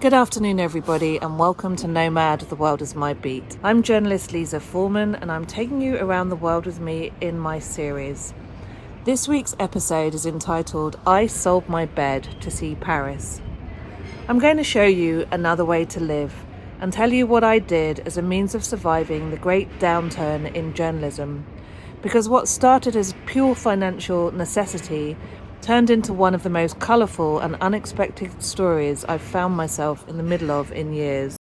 Good afternoon, everybody, and welcome to Nomad, The World is My Beat. I'm journalist Lisa Foreman, and I'm taking you around the world with me in my series. This week's episode is entitled, I Sold My Bed to See Paris. I'm going to show you another way to live and tell you what I did as a means of surviving the great downturn in journalism. Because what started as pure financial necessity turned into one of the most colourful and unexpected stories I've found myself in the middle of in years.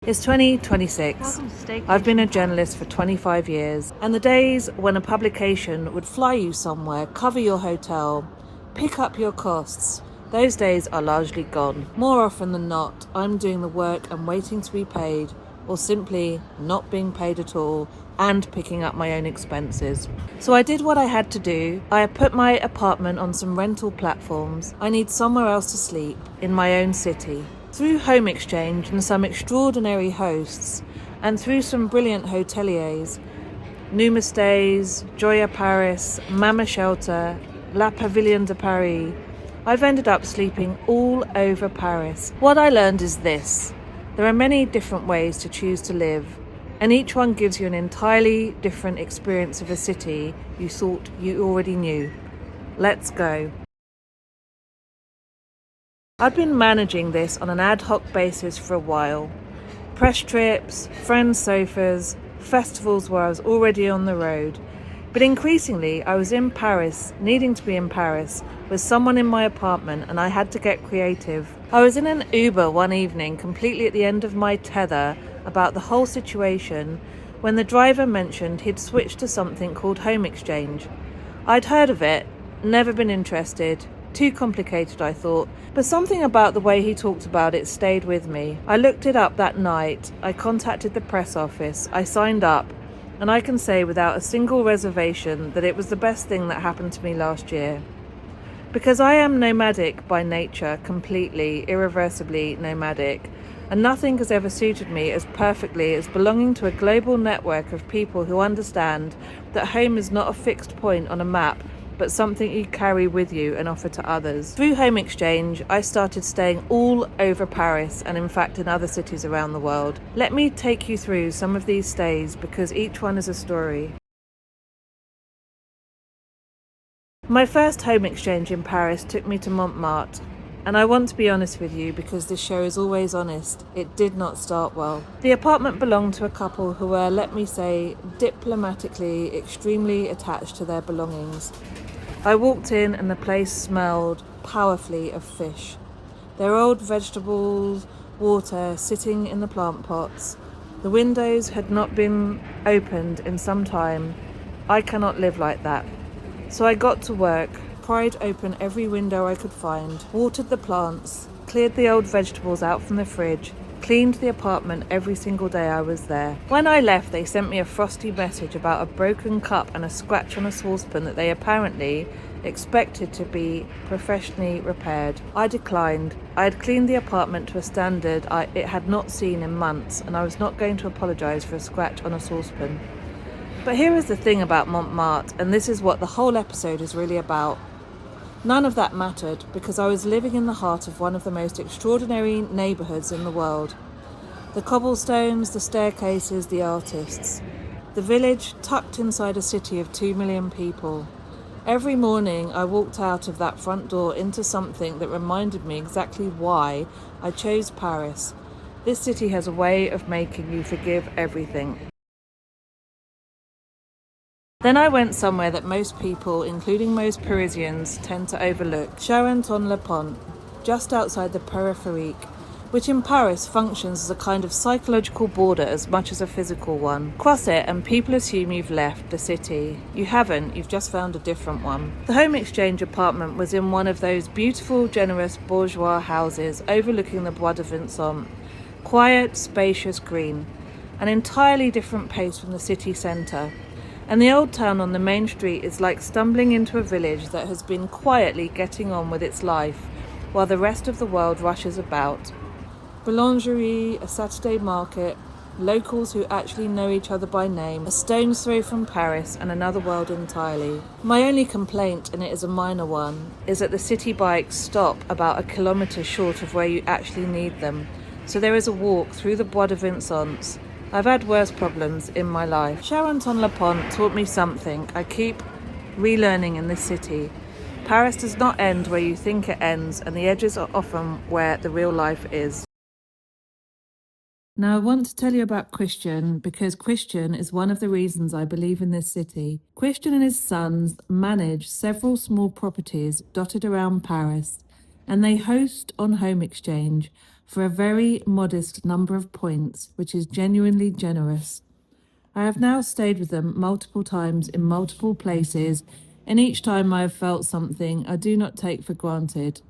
It's 2026. I've been a journalist for 25 years, and the days when a publication would fly you somewhere, cover your hotel, pick up your costs, those days are largely gone. More often than not, I'm doing the work and waiting to be paid, or simply not being paid at all and picking up my own expenses. So I did what I had to do. I put my apartment on some rental platforms. I need somewhere else to sleep in my own city. Through home exchange and some extraordinary hosts, and through some brilliant hoteliers, Nomad Stays, Joya Paris, Mama Shelter, La Pavilion de Paris, I've ended up sleeping all over Paris. What I learned is this: there are many different ways to choose to live, and each one gives you an entirely different experience of a city you thought you already knew. Let's go. I'd been managing this on an ad hoc basis for a while. Press trips, friends' sofas, festivals where I was already on the road. But increasingly, I was in Paris, needing to be in Paris, with someone in my apartment, and I had to get creative. I was in an Uber one evening, completely at the end of my tether about the whole situation, when the driver mentioned he'd switched to something called home exchange. I'd heard of it, never been interested. Too complicated, I thought, but something about the way he talked about it stayed with me. I looked it up that night, I contacted the press office, I signed up, and I can say without a single reservation that it was the best thing that happened to me last year. Because I am nomadic by nature, completely, irreversibly nomadic, and nothing has ever suited me as perfectly as belonging to a global network of people who understand that home is not a fixed point on a map, but something you carry with you and offer to others. Through home exchange, I started staying all over Paris and in fact in other cities around the world. Let me take you through some of these stays because each one is a story. My first home exchange in Paris took me to Montmartre, and I want to be honest with you because this show is always honest, it did not start well. The apartment belonged to a couple who were, let me say, diplomatically extremely attached to their belongings. I walked in and the place smelled powerfully of fish. There were old vegetables, water sitting in the plant pots. The windows had not been opened in some time. I cannot live like that. So I got to work, pried open every window I could find, watered the plants, cleared the old vegetables out from the fridge, cleaned the apartment every single day I was there. When I left, they sent me a frosty message about a broken cup and a scratch on a saucepan that they apparently expected to be professionally repaired. I declined. I had cleaned the apartment to a standard it had not seen in months, and I was not going to apologise for a scratch on a saucepan. But here is the thing about Montmartre, and this is what the whole episode is really about. None of that mattered because I was living in the heart of one of the most extraordinary neighbourhoods in the world. The cobblestones, the staircases, the artists. The village tucked inside a city of 2 million people. Every morning I walked out of that front door into something that reminded me exactly why I chose Paris. This city has a way of making you forgive everything. Then I went somewhere that most people, including most Parisians, tend to overlook, Charenton-le-Pont, just outside the périphérique, which in Paris functions as a kind of psychological border as much as a physical one. Cross it and people assume you've left the city. You haven't, you've just found a different one. The home exchange apartment was in one of those beautiful, generous bourgeois houses overlooking the Bois de Vincennes. Quiet, spacious, green. An entirely different pace from the city centre. And the old town on the main street is like stumbling into a village that has been quietly getting on with its life, while the rest of the world rushes about. Boulangerie, a Saturday market, locals who actually know each other by name, a stone's throw from Paris and another world entirely. My only complaint, and it is a minor one, is that the city bikes stop about a kilometre short of where you actually need them, so there is a walk through the Bois de Vincennes. I've had worse problems in my life. Charenton-le-Pont taught me something I keep relearning in this city. Paris does not end where you think it ends, and the edges are often where the real life is. Now, I want to tell you about Christian because Christian is one of the reasons I believe in this city. Christian and his sons manage several small properties dotted around Paris, and they host on home exchange for a very modest number of points, which is genuinely generous. I have now stayed with them multiple times in multiple places, and each time I have felt something I do not take for granted.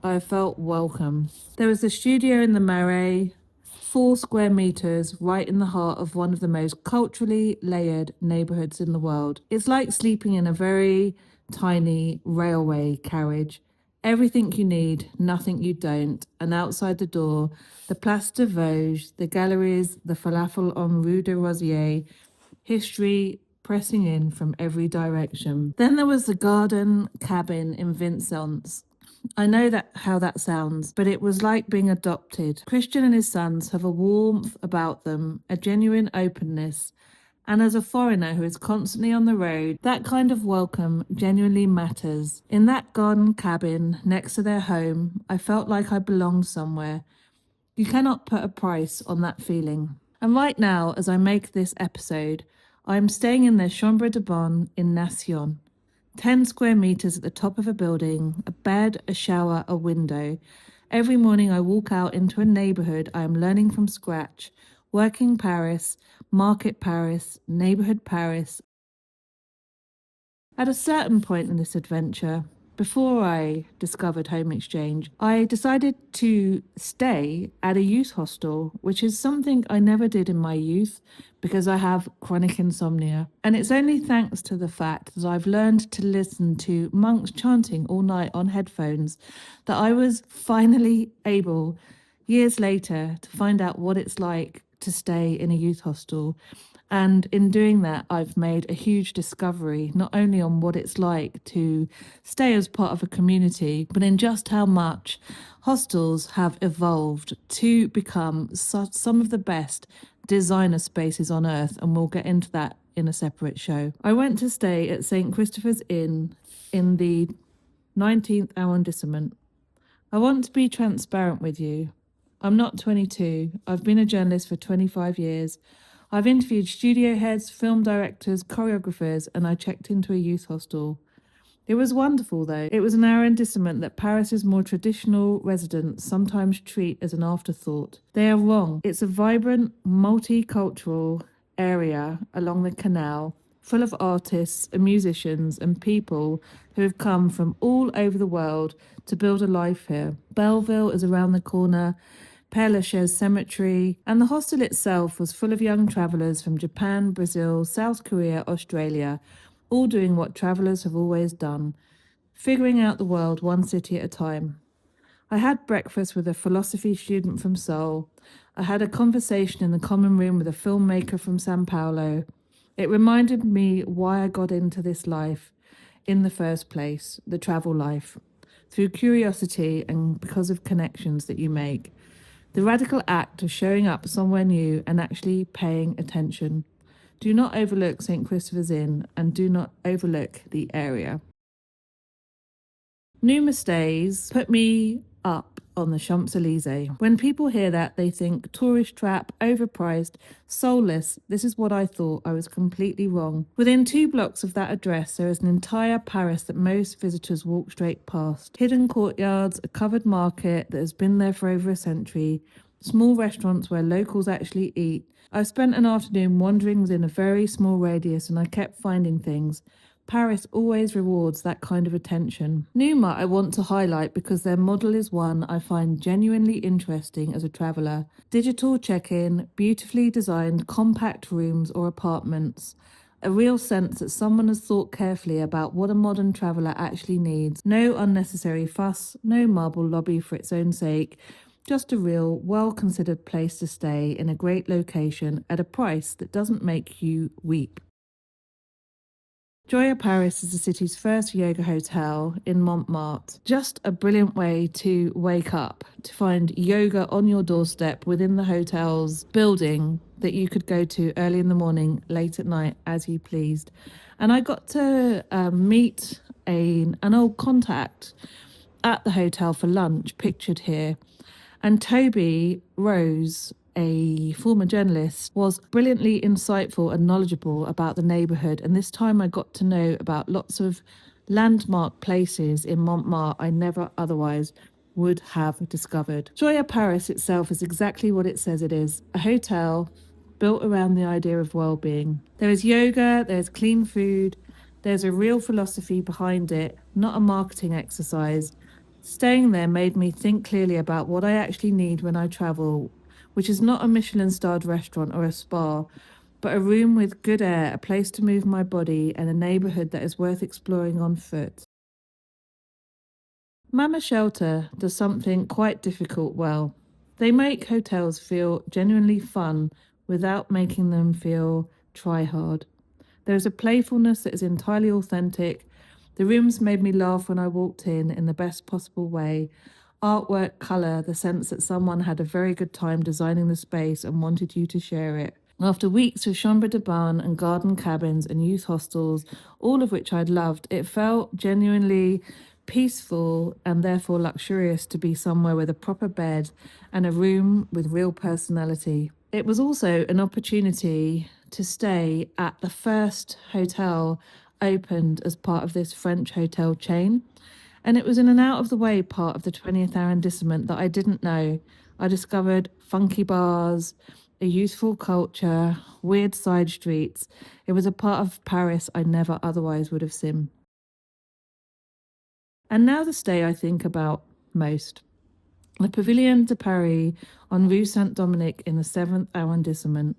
I have felt welcome. There was a studio in the Marais, 4 square meters, right in the heart of one of the most culturally layered neighbourhoods in the world. It's like sleeping in a very tiny railway carriage. Everything you need, nothing you don't. And outside the door, the Place de Vosges, the galleries, the falafel on Rue de Rosier, history pressing in from every direction. Then there was the garden cabin in Vincennes. I know that how that sounds, but it was like being adopted. Christian and his sons have a warmth about them, a genuine openness. And as a foreigner who is constantly on the road, that kind of welcome genuinely matters. In that garden cabin next to their home, I felt like I belonged somewhere. You cannot put a price on that feeling. And right now, as I make this episode, I am staying in their chambre de bonne in Nation. 10 square meters at the top of a building, a bed, a shower, a window. Every morning I walk out into a neighborhood I am learning from scratch. Working Paris, market Paris, neighborhood Paris. At a certain point in this adventure, before I discovered home exchange, I decided to stay at a youth hostel, which is something I never did in my youth because I have chronic insomnia. And it's only thanks to the fact that I've learned to listen to monks chanting all night on headphones that I was finally able, years later, to find out what it's like to stay in a youth hostel. And in doing that, I've made a huge discovery, not only on what it's like to stay as part of a community, but in just how much hostels have evolved to become some of the best designer spaces on earth. And we'll get into that in a separate show. I went to stay at St. Christopher's Inn in the 19th arrondissement. I want to be transparent with you. I'm not 22. I've been a journalist for 25 years. I've interviewed studio heads, film directors, choreographers, and I checked into a youth hostel. It was wonderful, though. It was an arrondissement that Paris's more traditional residents sometimes treat as an afterthought. They are wrong. It's a vibrant, multicultural area along the canal, full of artists and musicians and people who have come from all over the world to build a life here. Belleville is around the corner, Père Lachaise Cemetery, and the hostel itself was full of young travellers from Japan, Brazil, South Korea, Australia, all doing what travellers have always done, figuring out the world one city at a time. I had breakfast with a philosophy student from Seoul. I had a conversation in the common room with a filmmaker from Sao Paulo. It reminded me why I got into this life in the first place, the travel life, through curiosity and because of connections that you make. The radical act of showing up somewhere new and actually paying attention. Do not overlook St. Christopher's Inn and do not overlook the area. Nomad stays put me up on the Champs-Elysees. When people hear that, they think tourist trap, overpriced, soulless. This is what I thought. I was completely wrong. Within 2 blocks of that address, there is an entire Paris that most visitors walk straight past. Hidden courtyards, a covered market that has been there for over a century, small restaurants where locals actually eat. I spent an afternoon wandering within a very small radius and I kept finding things. Paris always rewards that kind of attention. Nomad I want to highlight because their model is one I find genuinely interesting as a traveller. Digital check-in, beautifully designed compact rooms or apartments. A real sense that someone has thought carefully about what a modern traveller actually needs. No unnecessary fuss, no marble lobby for its own sake. Just a real, well-considered place to stay in a great location at a price that doesn't make you weep. Joya Paris is the city's first yoga hotel in Montmartre. Just a brilliant way to wake up, to find yoga on your doorstep within the hotel's building that you could go to early in the morning, late at night, as you pleased. And I got to meet an old contact at the hotel for lunch, pictured here. And Toby Rose, a former journalist, was brilliantly insightful and knowledgeable about the neighbourhood. And this time I got to know about lots of landmark places in Montmartre I never otherwise would have discovered. Joya Paris itself is exactly what it says it is, a hotel built around the idea of well-being. There is yoga, there's clean food, there's a real philosophy behind it, not a marketing exercise. Staying there made me think clearly about what I actually need when I travel, which is not a Michelin-starred restaurant or a spa, but a room with good air, a place to move my body, and a neighbourhood that is worth exploring on foot. Mama Shelter does something quite difficult well. They make hotels feel genuinely fun without making them feel try hard. There is a playfulness that is entirely authentic. The rooms made me laugh when I walked in the best possible way. Artwork, colour, the sense that someone had a very good time designing the space and wanted you to share it. After weeks of chambre de bain and garden cabins and youth hostels, all of which I'd loved, it felt genuinely peaceful and therefore luxurious to be somewhere with a proper bed and a room with real personality. It was also an opportunity to stay at the first hotel opened as part of this French hotel chain. And it was in an out-of-the-way part of the 20th arrondissement that I didn't know. I discovered funky bars, a youthful culture, weird side streets. It was a part of Paris I never otherwise would have seen. And now the stay I think about most. The Pavilion de Paris on Rue Saint-Dominique in the 7th arrondissement.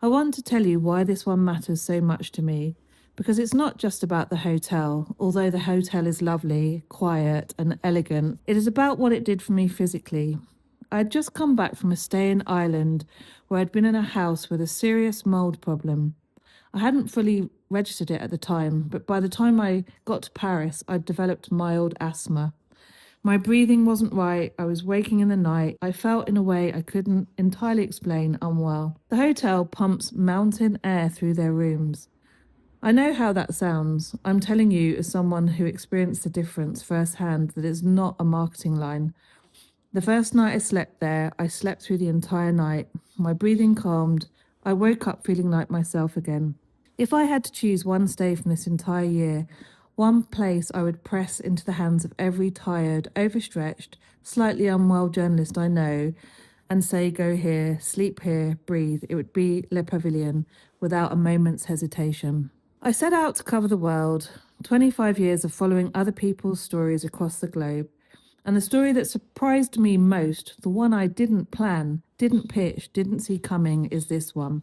I want to tell you why this one matters so much to me, because it's not just about the hotel, although the hotel is lovely, quiet and elegant. It is about what it did for me physically. I'd just come back from a stay in Ireland where I'd been in a house with a serious mould problem. I hadn't fully registered it at the time, but by the time I got to Paris, I'd developed mild asthma. My breathing wasn't right, I was waking in the night, I felt in a way I couldn't entirely explain unwell. The hotel pumps mountain air through their rooms. I know how that sounds. I'm telling you as someone who experienced the difference firsthand that it's not a marketing line. The first night I slept there, I slept through the entire night. My breathing calmed. I woke up feeling like myself again. If I had to choose one stay from this entire year, one place I would press into the hands of every tired, overstretched, slightly unwell journalist I know and say, go here, sleep here, breathe, it would be Le Pavilion without a moment's hesitation. I set out to cover the world, 25 years of following other people's stories across the globe. And the story that surprised me most, the one I didn't plan, didn't pitch, didn't see coming, is this one.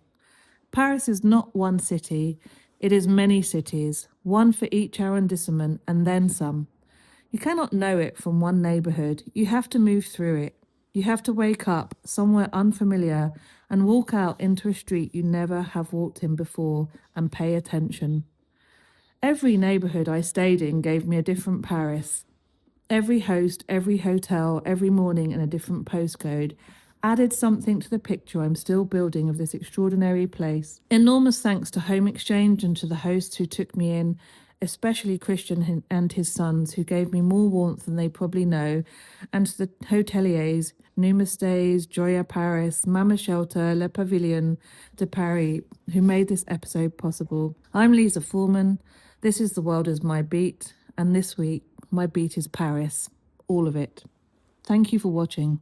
Paris is not one city, it is many cities, one for each arrondissement and then some. You cannot know it from one neighbourhood, you have to move through it. You have to wake up somewhere unfamiliar and walk out into a street you never have walked in before and pay attention. Every neighbourhood I stayed in gave me a different Paris. Every host, every hotel, every morning in a different postcode added something to the picture I'm still building of this extraordinary place. Enormous thanks to Home Exchange and to the hosts who took me in, especially Christian and his sons, who gave me more warmth than they probably know, and to the hoteliers, Nomad, Joya Paris, Mama Shelter, Le Pavilion de Paris, who made this episode possible. I'm Lisa Foreman. This is The World Is My Beat, and this week, my beat is Paris. All of it. Thank you for watching.